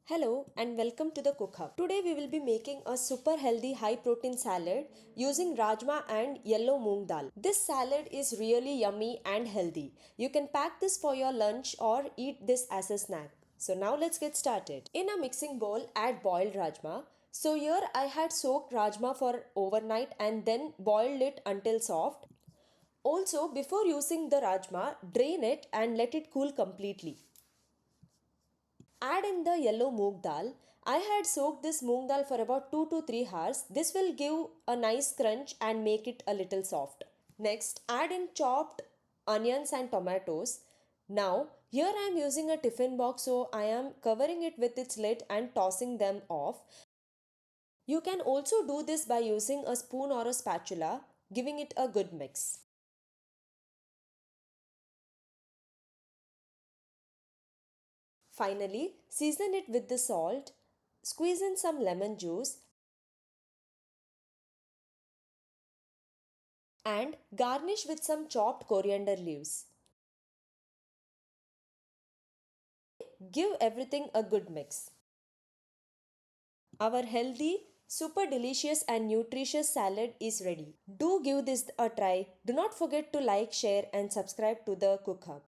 Hello and welcome to the CookHub. Today we will be making a super healthy high protein salad using rajma and yellow moong dal. This salad is really yummy and healthy. You can pack this for your lunch or eat this as a snack. So now let's get started. In a mixing bowl, add boiled rajma. So here I had soaked rajma for overnight and then boiled it until soft. Also, before using the rajma, drain it and let it cool completely. Add in the yellow moong dal. I had soaked this moong dal for about 2 to 3 hours. This will give a nice crunch and make it a little soft. Next, add in chopped onions and tomatoes. Now, here I am using a tiffin box, so I am covering it with its lid and tossing them off. You can also do this by using a spoon or a spatula, giving it a good mix. Finally, season it with the salt, squeeze in some lemon juice and garnish with some chopped coriander leaves. Give everything a good mix. Our healthy, super delicious and nutritious salad is ready. Do give this a try. Do not forget to like, share and subscribe to the Cook Hub.